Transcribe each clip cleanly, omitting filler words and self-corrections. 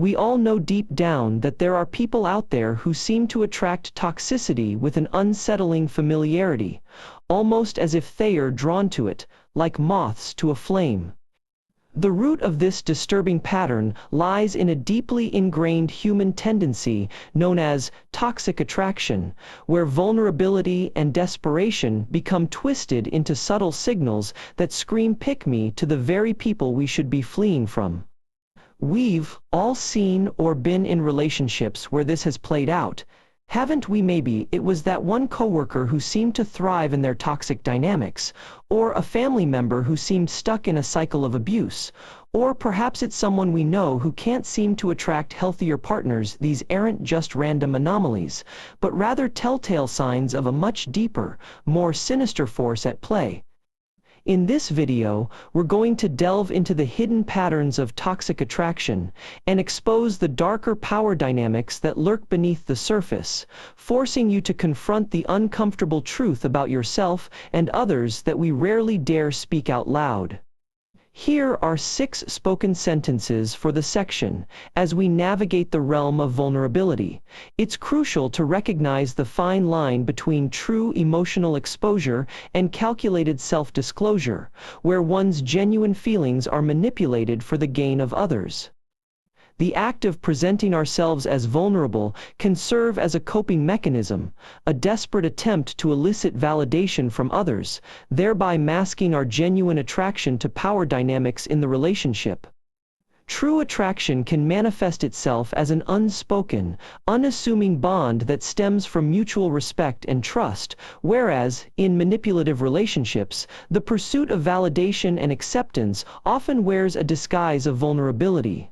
We all know deep down that there are people out there who seem to attract toxicity with an unsettling familiarity, almost as if they are drawn to it, like moths to a flame. The root of this disturbing pattern lies in a deeply ingrained human tendency known as toxic attraction, where vulnerability and desperation become twisted into subtle signals that scream "pick me" to the very people we should be fleeing from. We've all seen or been in relationships where this has played out, haven't we? Maybe it was that one coworker who seemed to thrive in their toxic dynamics, or a family member who seemed stuck in a cycle of abuse, or perhaps it's someone we know who can't seem to attract healthier partners. These aren't just random anomalies, but rather telltale signs of a much deeper, more sinister force at play. In this video, we're going to delve into the hidden patterns of toxic attraction and expose the darker power dynamics that lurk beneath the surface, forcing you to confront the uncomfortable truth about yourself and others that we rarely dare speak out loud. Here are 6 spoken sentences for the section. As we navigate the realm of vulnerability, it's crucial to recognize the fine line between true emotional exposure and calculated self-disclosure, where one's genuine feelings are manipulated for the gain of others. The act of presenting ourselves as vulnerable can serve as a coping mechanism, a desperate attempt to elicit validation from others, thereby masking our genuine attraction to power dynamics in the relationship. True attraction can manifest itself as an unspoken, unassuming bond that stems from mutual respect and trust, whereas, in manipulative relationships, the pursuit of validation and acceptance often wears a disguise of vulnerability.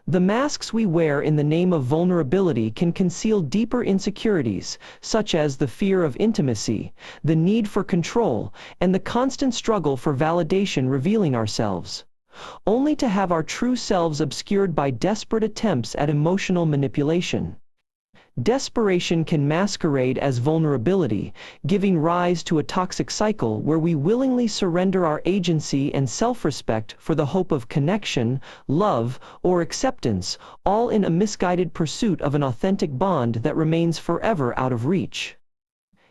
The masks we wear in the name of vulnerability can conceal deeper insecurities, such as the fear of intimacy, the need for control, and the constant struggle for validation, revealing ourselves, only to have our true selves obscured by desperate attempts at emotional manipulation. Desperation can masquerade as vulnerability, giving rise to a toxic cycle where we willingly surrender our agency and self-respect for the hope of connection, love, or acceptance, all in a misguided pursuit of an authentic bond that remains forever out of reach.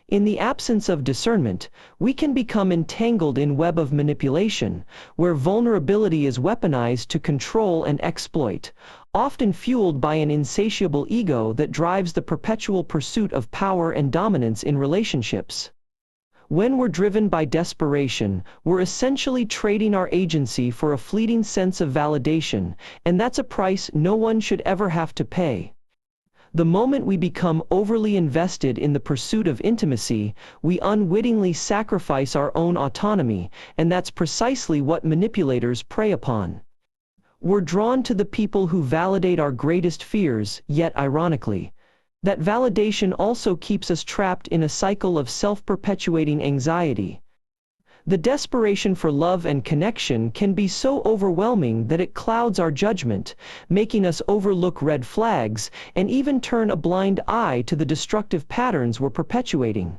In the absence of discernment, we can become entangled in a web of manipulation, where vulnerability is weaponized to control and exploit, often fueled by an insatiable ego that drives the perpetual pursuit of power and dominance in relationships. When we're driven by desperation, we're essentially trading our agency for a fleeting sense of validation, and that's a price no one should ever have to pay. The moment we become overly invested in the pursuit of intimacy, we unwittingly sacrifice our own autonomy, and that's precisely what manipulators prey upon. We're drawn to the people who validate our greatest fears, yet ironically, that validation also keeps us trapped in a cycle of self-perpetuating anxiety. The desperation for love and connection can be so overwhelming that it clouds our judgment, making us overlook red flags and even turn a blind eye to the destructive patterns we're perpetuating.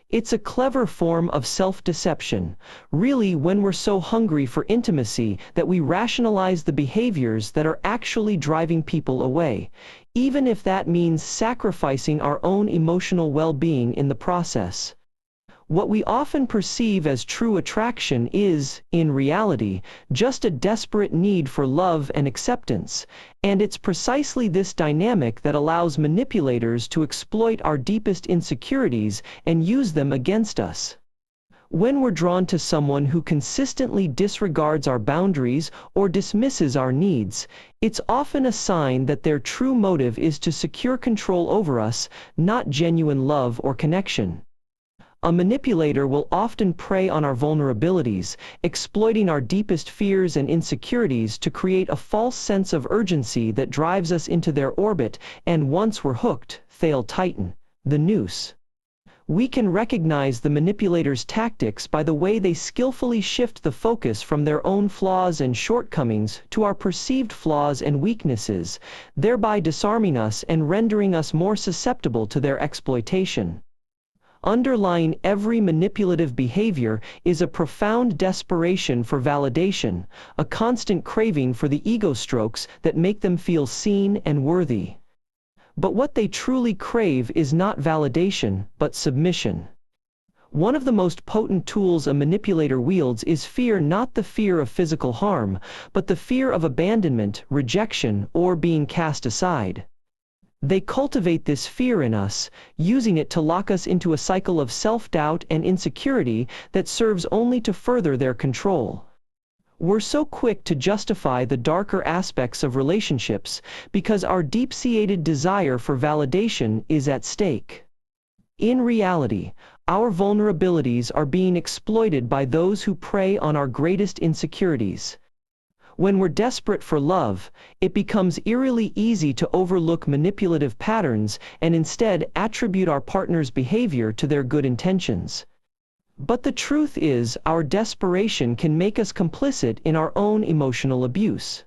It's a clever form of self-deception, really, when we're so hungry for intimacy that we rationalize the behaviors that are actually driving people away, even if that means sacrificing our own emotional well-being in the process. What we often perceive as true attraction is, in reality, just a desperate need for love and acceptance, and it's precisely this dynamic that allows manipulators to exploit our deepest insecurities and use them against us. When we're drawn to someone who consistently disregards our boundaries or dismisses our needs, it's often a sign that their true motive is to secure control over us, not genuine love or connection. A manipulator will often prey on our vulnerabilities, exploiting our deepest fears and insecurities to create a false sense of urgency that drives us into their orbit, and once we're hooked, they'll tighten the noose. We can recognize the manipulator's tactics by the way they skillfully shift the focus from their own flaws and shortcomings to our perceived flaws and weaknesses, thereby disarming us and rendering us more susceptible to their exploitation. Underlying every manipulative behavior is a profound desperation for validation, a constant craving for the ego strokes that make them feel seen and worthy. But what they truly crave is not validation, but submission. One of the most potent tools a manipulator wields is fear, not the fear of physical harm, but the fear of abandonment, rejection, or being cast aside. They cultivate this fear in us, using it to lock us into a cycle of self-doubt and insecurity that serves only to further their control. We're so quick to justify the darker aspects of relationships because our deep-seated desire for validation is at stake. In reality, our vulnerabilities are being exploited by those who prey on our greatest insecurities. When we're desperate for love, it becomes eerily easy to overlook manipulative patterns and instead attribute our partner's behavior to their good intentions. But the truth is, our desperation can make us complicit in our own emotional abuse.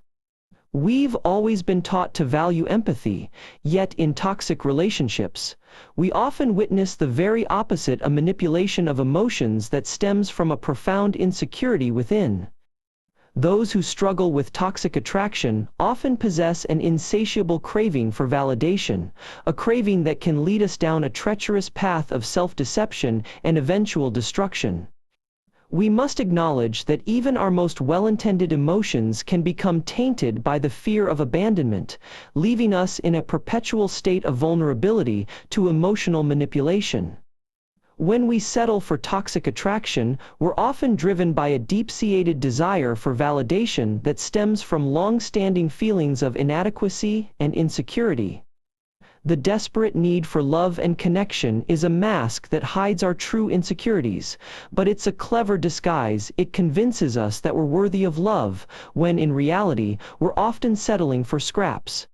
We've always been taught to value empathy, yet in toxic relationships, we often witness the very opposite: a manipulation of emotions that stems from a profound insecurity within. Those who struggle with toxic attraction often possess an insatiable craving for validation, a craving that can lead us down a treacherous path of self-deception and eventual destruction. We must acknowledge that even our most well-intended emotions can become tainted by the fear of abandonment, leaving us in a perpetual state of vulnerability to emotional manipulation. When we settle for toxic attraction, we're often driven by a deep-seated desire for validation that stems from long-standing feelings of inadequacy and insecurity. The desperate need for love and connection is a mask that hides our true insecurities, but it's a clever disguise. It convinces us that we're worthy of love, when in reality, we're often settling for scraps.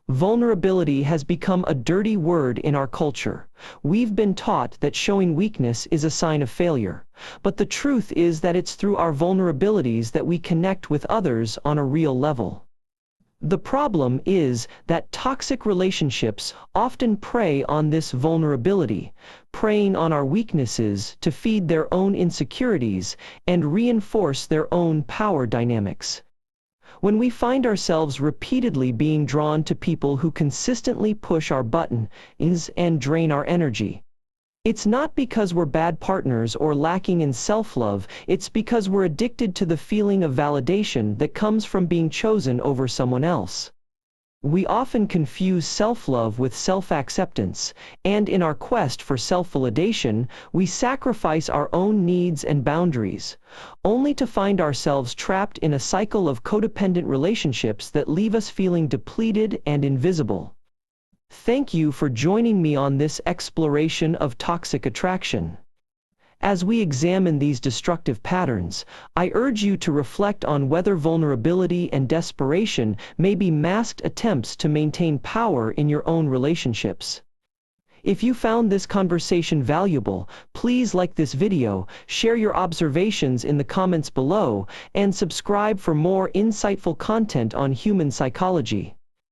Vulnerability has become a dirty word in our culture. We've been taught that showing weakness is a sign of failure, but the truth is that it's through our vulnerabilities that we connect with others on a real level. The problem is that toxic relationships often prey on this vulnerability, preying on our weaknesses to feed their own insecurities and reinforce their own power dynamics. When we find ourselves repeatedly being drawn to people who consistently push our buttons and drain our energy, it's not because we're bad partners or lacking in self-love, it's because we're addicted to the feeling of validation that comes from being chosen over someone else. We often confuse self-love with self-acceptance, and in our quest for self-validation, we sacrifice our own needs and boundaries, only to find ourselves trapped in a cycle of codependent relationships that leave us feeling depleted and invisible. Thank you for joining me on this exploration of toxic attraction. As we examine these destructive patterns, I urge you to reflect on whether vulnerability and desperation may be masked attempts to maintain power in your own relationships. If you found this conversation valuable, please like this video, share your observations in the comments below, and subscribe for more insightful content on human psychology.